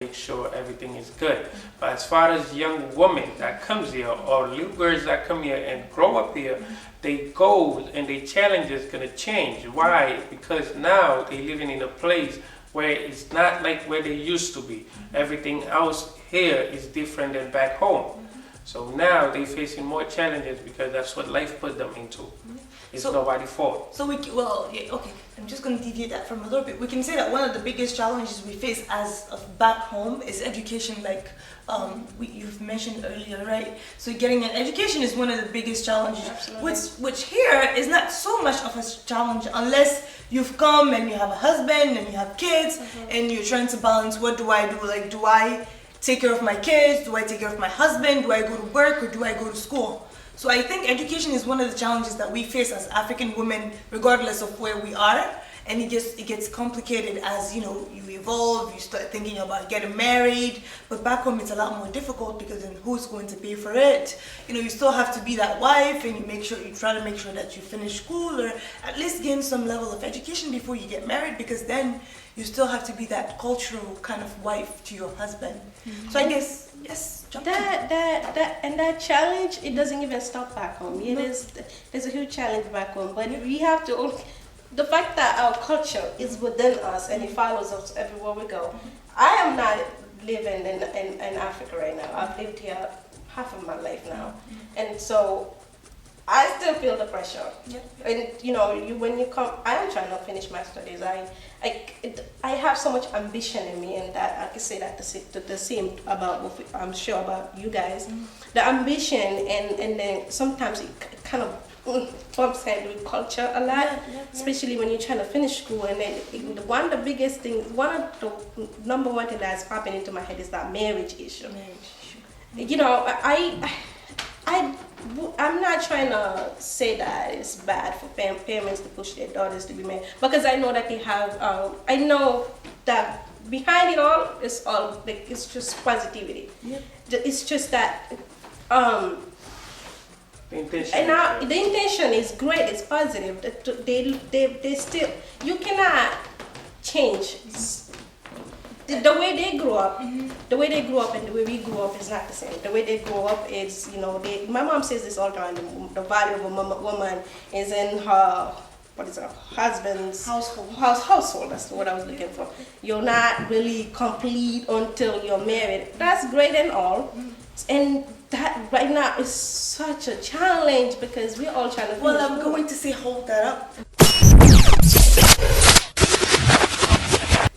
make sure everything is good. But as far as young women that comes here or little girls that come here and grow up here, they goals and their challenges gonna change. Why? Because now they living in a place where it's not like where they used to be. Everything else here is different than back home. So now they facing more challenges because that's what life put them into. It's nobody's fault. So okay, I'm just going to deviate that from a little bit. We can say that one of the biggest challenges we face as of back home is education, like you've mentioned earlier, right? So getting an education is one of the biggest challenges, which here is not so much of a challenge unless you've come and you have a husband and you have kids and you're trying to balance, what do I do? Like, do I take care of my kids? Do I take care of my husband? Do I go to work or do I go to school? So I think education is one of the challenges that we face as African women, regardless of where we are. And it gets complicated as you evolve, you start thinking about getting married. But back home it's a lot more difficult because then who's going to pay for it? You still have to be that wife, and you try to make sure that you finish school or at least gain some level of education before you get married, because then you still have to be that cultural kind of wife to your husband. So I guess that challenge, it doesn't even stop back home. There's a huge challenge back home, but we have to. The fact that our culture is within us and it follows us everywhere we go. I am not living in Africa right now. I've lived here half of my life now, and so I still feel the pressure. And when you come, I am trying to finish my studies. I have so much ambition in me, and that I can say that the same about I'm sure about you guys. The ambition and then sometimes it kind of bumps head with culture a lot, especially when you're trying to finish school. And then one of the number one thing that's popping into my head is that marriage issue. I'm not trying to say that it's bad for parents to push their daughters to be married, because I know that they have. I know that behind it all is all it's just positivity. It's just that. The intention is great. It's positive. They still, you cannot change the way they grew up. The way they grew up and the way we grew up is not the same. The way they grew up is, my mom says this all the time. The value of a woman is in her husband's household. That's what I was looking for. You're not really complete until you're married. That's great and all, and that right now is such a challenge because we're all trying to. Well, I'm going to say hold that up.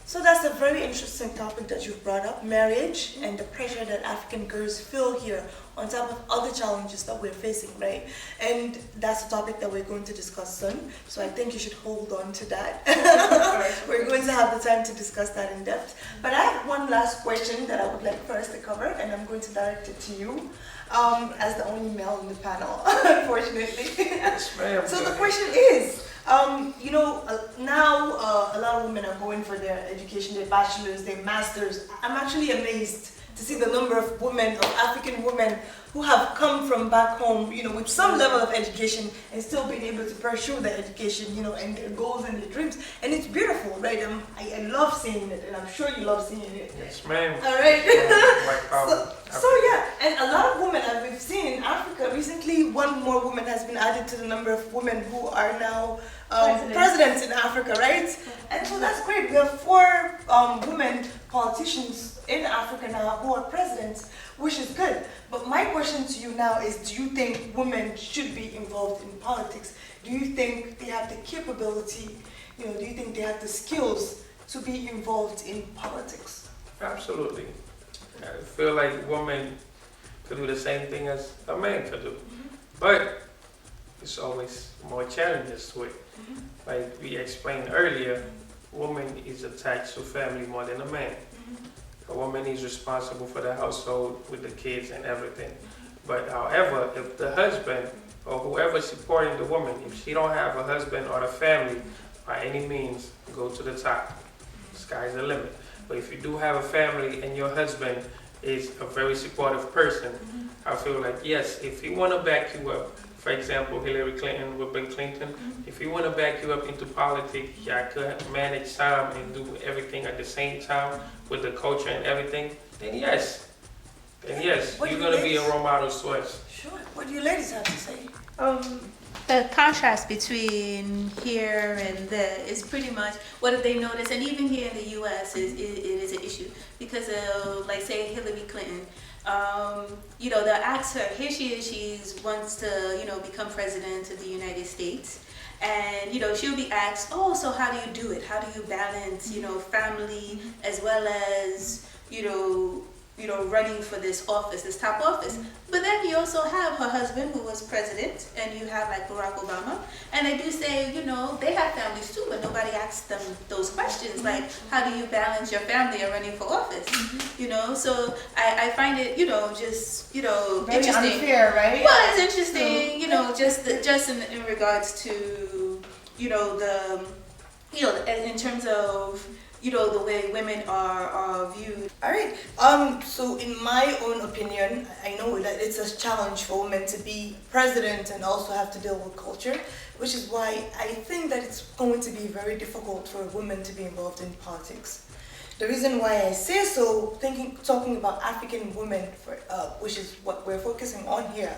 So that's a very interesting topic that you've brought up, marriage and the pressure that African girls feel here on top of other challenges that we're facing, right? And that's a topic that we're going to discuss soon. So I think you should hold on to that. We're going to have the time to discuss that in depth. But I have one last question that I would like for us to cover, and I'm going to direct it to you as the only male in the panel, unfortunately. Yes, ma'am. So the question is, now a lot of women are going for their education, their bachelor's, their master's. I'm actually amazed to see the number of women, of African women, who have come from back home, with some level of education and still being able to pursue their education, and their goals and their dreams. And it's beautiful, right? I love seeing it, and I'm sure you love seeing it. Yes, ma'am. All right. So yeah, and a lot of women, as we've seen in Africa, recently one more woman has been added to the number of women who are now presidents in Africa, right? And so that's great. We have 4 women politicians in Africa now who are presidents, which is good. But my question to you now is, do you think women should be involved in politics? Do you think they have the capability, do you think they have the skills to be involved in politics? absolutely. I feel like women could do the same thing as a man could do. But it's always more challenges to it. Like we explained earlier, woman is attached to family more than a man. A woman is responsible for the household with the kids and everything. But however, if the husband or whoever supporting the woman, if she don't have a husband or a family, by any means, go to the top. Sky's the limit. But if you do have a family and your husband is a very supportive person, I feel like, yes, if he want to back you up for example, Hillary Clinton with Bill Clinton, if he want to back you up into politics, y'all could manage time and do everything at the same time with the culture and everything, then yes. Then yes, What you're do you going to be a ladies- role model to us. Sure. What do you ladies have to say? The contrast between here and there is pretty much what have they noticed, and even here in the U.S. It is an issue because of, like, say, Hillary Clinton. You know, they'll ask her, here she is, she wants to, you know, become president of the United States. And, you know, she'll be asked, oh, so how do you do it? How do you balance, you know, family as well as, you know, running for this office, this top office. But then you also have her husband who was president, and you have like Barack Obama. And they do say, you know, they have families too, but nobody asks them those questions. Like, how do you balance your family and running for office? You know, so I find it, you know, just, you know, Very interesting. unfair, right? Well, it's interesting, you know, just in regards to, you know, the, you know, in terms of, you know, the way women are viewed. All right. So in my own opinion, I know that it's a challenge for women to be president and also have to deal with culture, which is why I think that it's going to be very difficult for women to be involved in politics. The reason why I say so, talking about African women, which is what we're focusing on here,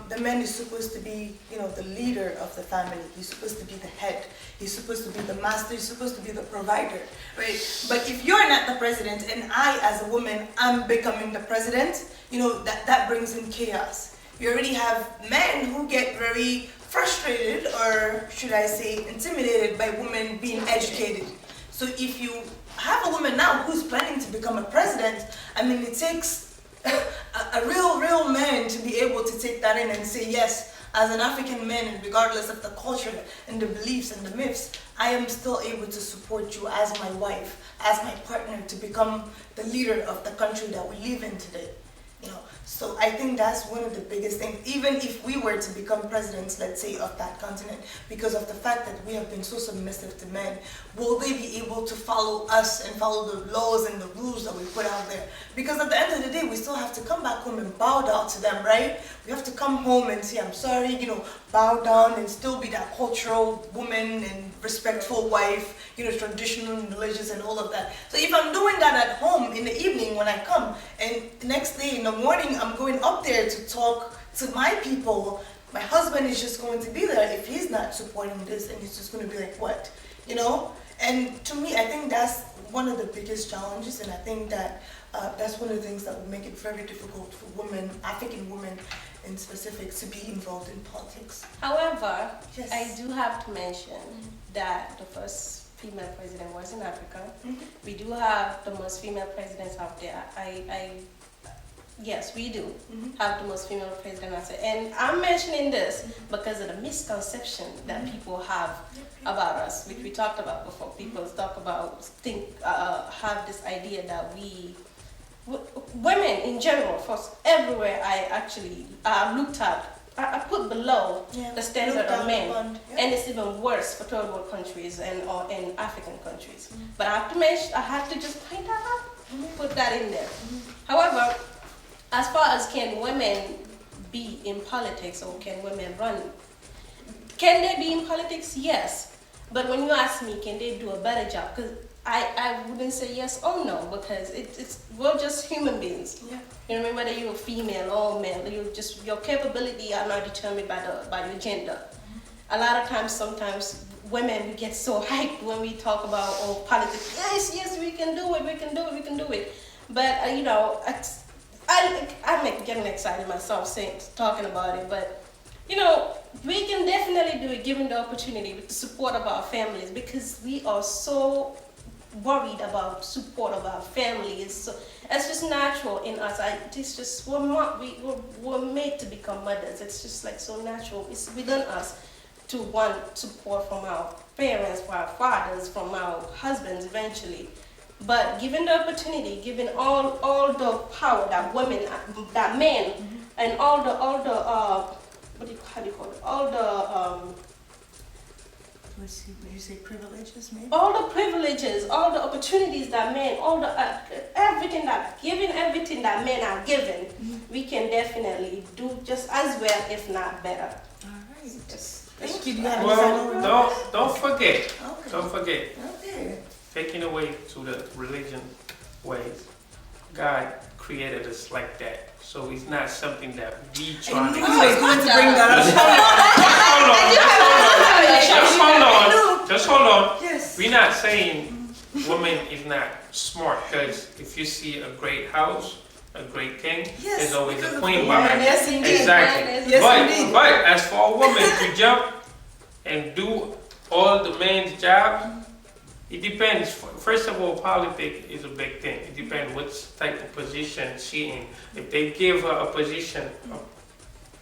the man is supposed to be, you know, the leader of the family. He's supposed to be the head. He's supposed to be the master. He's supposed to be the provider, right? But if you're not the president and I, as a woman, am becoming the president, you know, that brings in chaos. You already have men who get very frustrated, or should I say, intimidated by women being educated. So if you have a woman now who's planning to become a president, I mean, it takes a real man to be able to take that in and say, yes, as an African man, and regardless of the culture and the beliefs and the myths, I am still able to support you as my wife, as my partner, to become the leader of the country that we live in today. You know, so I think that's one of the biggest things. Even if we were to become presidents, let's say, of that continent, because of the fact that we have been so submissive to men, will they be able to follow us and follow the laws and the rules that we put out there? Because at the end of the day, we still have to come back home and bow down to them, right? We have to come home and say, I'm sorry, you know, bow down and still be that cultural woman and respectful wife, you know, traditional and religious and all of that. So if I'm doing that at home in the evening when I come, and the next day in the morning I'm going up there to talk to my people, my husband is just going to be there if he's not supporting this, and he's just going to be like, what? You know? And to me, I think that's one of the biggest challenges, and I think that that's one of the things that will make it very difficult for women, African women in specific, to be involved in politics. However, Yes. I do have to mention that the first female president was in Africa. We do have the most female presidents out there. Yes, we do have the most female president out there. And I'm mentioning this because of the misconception that people have about us, which we talked about before. People talk about, have this idea that women in general, first, everywhere I actually looked at, I put below the standard of men, and it's even worse for third world countries or in African countries. But I have to just point that out, put that in there. However, as far as can women be in politics or can women run, can they be in politics? Yes. But when you ask me, can they do a better job? Because I wouldn't say yes or no, because we're just human beings. Yeah. You know, whether you're female or male, your capability are not determined by your gender. A lot of times, sometimes women, we get so hyped when we talk about politics. Yes, we can do it. But you know, I'm getting excited myself talking about it. But you know, we can definitely do it given the opportunity with the support of our families, because we are so worried about support of our families. It's just natural in us. We're made to become mothers. It's just like so natural. It's within us to want support from our parents, from our fathers, from our husbands eventually. But given the opportunity, given all the power that women, that men, and let's see, would you say privileges, maybe? All the privileges, all the opportunities that men, all the everything that men are given, we can definitely do just as well, if not better. All right. Thank you. Well, don't forget. Okay. Don't forget. Okay. Taking away to the religion ways, God created us like that. So it's not something that we try I to knew he was going to bring that up. Just hold on. Yes. We're not saying woman is not smart, because if you see a great house, a great king, Yes, there's always because a of queen the behind woman. it. Yes, indeed. Exactly. Yes, indeed. But as for a woman to jump and do all the man's job, it depends. First of all, politics is a big thing. It depends what type of position she in. If they give her a position,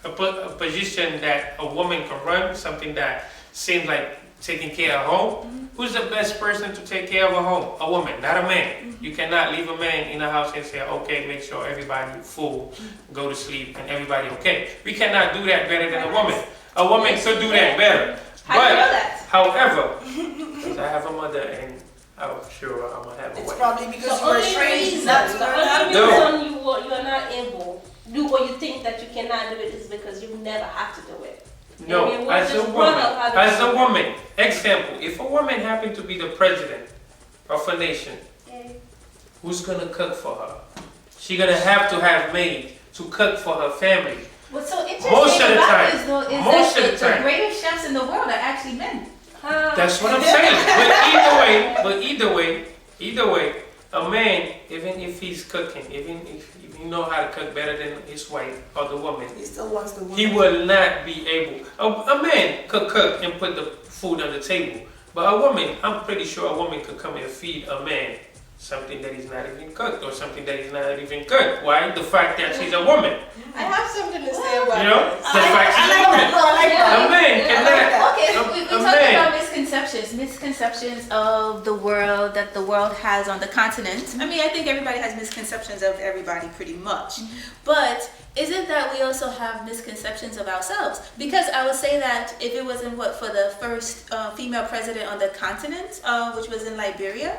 a position that a woman can run, something that seems like taking care of home, who's the best person to take care of a home? A woman, not a man. You cannot leave a man in the house and say, okay, make sure everybody full, go to sleep, and everybody okay. We cannot do that better than a woman. A woman could do that better. How do you know that? However, because I have a mother and I'm sure I'm going to have a It's wife. probably The because you were only trained. reason, That's the what only reason you are not able to do what you think that you cannot do it is because you never have to do it. No, And you as were a just brought woman, up having as a to- woman, example, if a woman happened to be the president of a nation, who's going to cook for her? She's going to have maid to cook for her family. What's so interesting Most of the about time. this though is Most that of the the time. greatest chefs in the world are actually men. That's what I'm saying. But either way, a man, even if he's cooking, even if he know how to cook better than his wife or the woman, He still wants the woman. he will not be able. A man could cook and put the food on the table, but a woman, I'm pretty sure a woman could come and feed a man something that is not even cooked or something that is not even cooked. Why? The fact that she's a woman. I have something to say about You know, this. the fact she's a woman. I like that. A man cannot. Okay, we A talked man. about misconceptions of the world that the world has on the continent. I mean, I think everybody has misconceptions of everybody pretty much. But is it that we also have misconceptions of ourselves? Because I would say that if it wasn't for the first female president on the continent, which was in Liberia,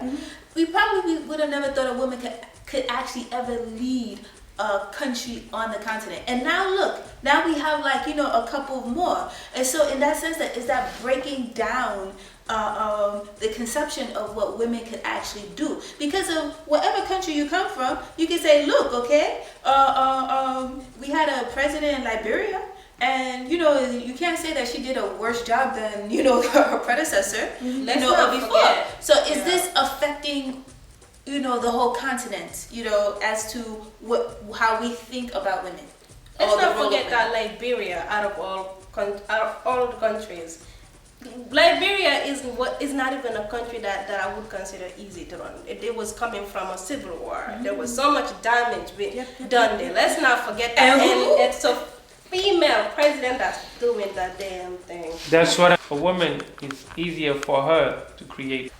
we probably would have never thought a woman could actually ever lead a country on the continent. And now look, now we have a couple more. And so in that sense, is that breaking down the conception of what women could actually do? Because of whatever country you come from, you can say, look, okay, we had a president in Liberia, and you can't say that she did a worse job than her predecessor, Let's not before. forget. So is this affecting the whole continent, as to how we think about women? Let's or the not role of forget women? that Liberia, out of all the countries, Liberia is not even a country that I would consider easy to run. It was coming from a civil war. There was so much damage done there. Let's not forget that. And it's a female president that's doing that damn thing. That's what a woman is easier for her to create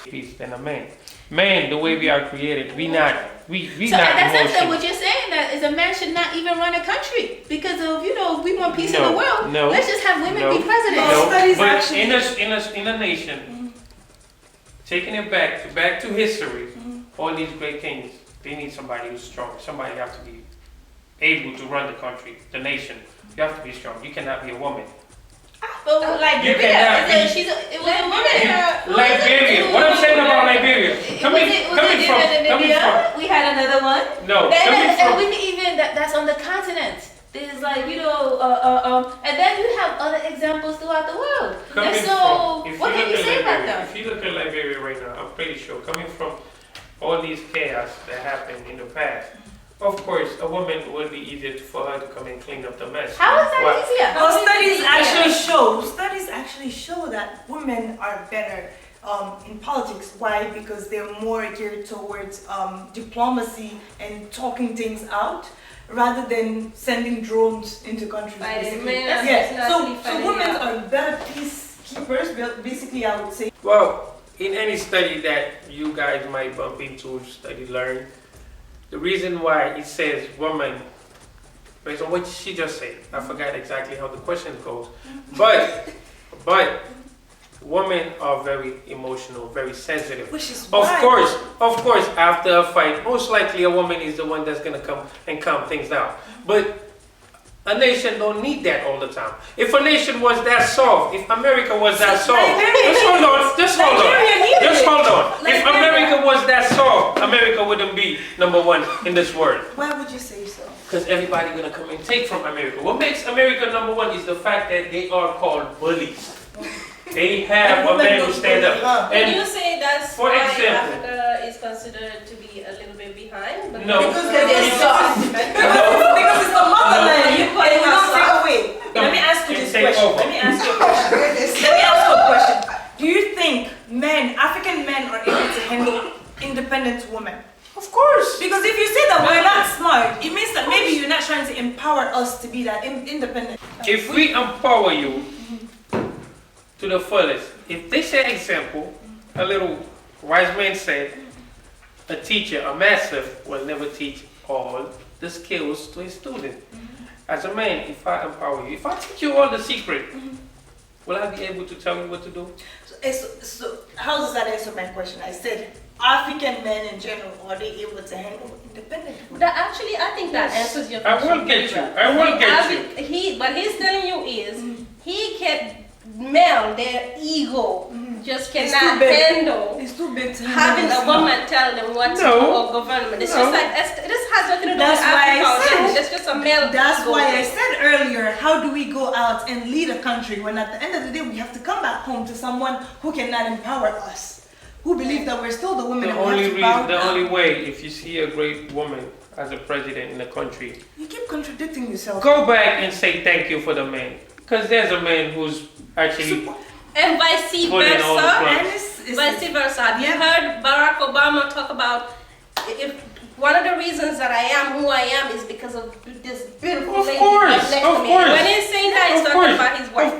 peace than a man. Man, the way we are created, we not So in that sense, that emotional. what you're saying that is a man should not even run a country because of we want peace in No, the world. no, Let's just have women be no, president. No, studies but actually- in a nation, taking it back to history, all these great kings, they need somebody who's strong. Somebody have to be able to run the country, the nation. You have to be strong. You cannot be a woman. But You cannot Liberia, be- it was a woman. Liberia. What I'm saying about Liberia, coming India? from, We had another one. no, And coming from, we can even that's on the continent. There's and then you have other examples throughout the world. coming And so, from, if what you can look you at say about Liberia, them? if you look at Liberia right now, I'm pretty sure, coming from all these chaos that happened in the past, of course, a woman would be easier for her to come and clean up the mess. How is that Why? easier? Well, studies actually show that women are better in politics. Why? Because they're more geared towards diplomacy and talking things out, rather than sending drones into countries. Fighting Basically. men, Yeah. it's not So, really so fighting women out. are better peacekeepers. Basically, I would say. Well, in any study that you guys might bump into, learn, the reason why it says woman, based on what she just said, I forgot exactly how the question goes, but women are very emotional, very sensitive. Which is Of why. course, after a fight, most likely a woman is the one that's gonna come and calm things down. But a nation don't need that all the time. If a nation was that soft, if America was that soft, just hold on. Just hold on. If America was that soft, America wouldn't be number one in this world. Why would you say so? Because everybody gonna come and take from America. What makes America number one is the fact that they are called bullies. They have a man who stand up. Can you And say that's for why example- Africa is considered to be a little bit behind? But No. Because they're soft. No. Because it's the motherland. You And calling we us don't take soft? away. Let me ask you Can't this take question. over. Let me ask you a question. Let me ask you a question. Do you think African men are able to handle independent women? of course. Because if you say that we're not smart, it means that maybe you're not trying to empower us to be that independent. If we empower you to the fullest, if they say example, a little wise man said, a teacher, a master will never teach all the skills to a student. As a man, if I empower you, if I teach you all the secret, will I be able to tell you what to do? So how does that answer my question? I said African men in general, are they able to handle independent women? That actually, I think that answers your I question. will get you. very well. I will get you. What he's telling you is he can melt their ego, just It's cannot too big. handle It's too big to having handle. a woman tell them what to do No. or government. It's No. just like this has nothing to do That's with why I Africa. said- It's just a male. That's ego why I thing. said earlier, how do we go out and lead a country when at the end of the day we have to come back home to someone who cannot empower us, who believe that we're still the women The and we only have to reason, bow the down. only way, if you see a great woman as a president in the country, You keep contradicting yourself. go back and say thank you for the man. Because there's a man who's actually And vice pulling all the versa. plugs. And it's Vice versa. Have you Yeah. heard Barack Obama talk about if one of the reasons that I am who I am is because of this beautiful Of lady course, next to of me. course. When he's saying that, he's Of talking course, about his wife.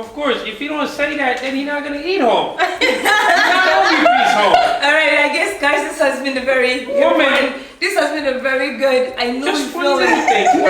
of course. If you don't say that, then he's not gonna eat home. He's not gonna be peace home. all right. I guess, guys, this has been a very Woman. This has been a very good. I know Just you one feel little like thing.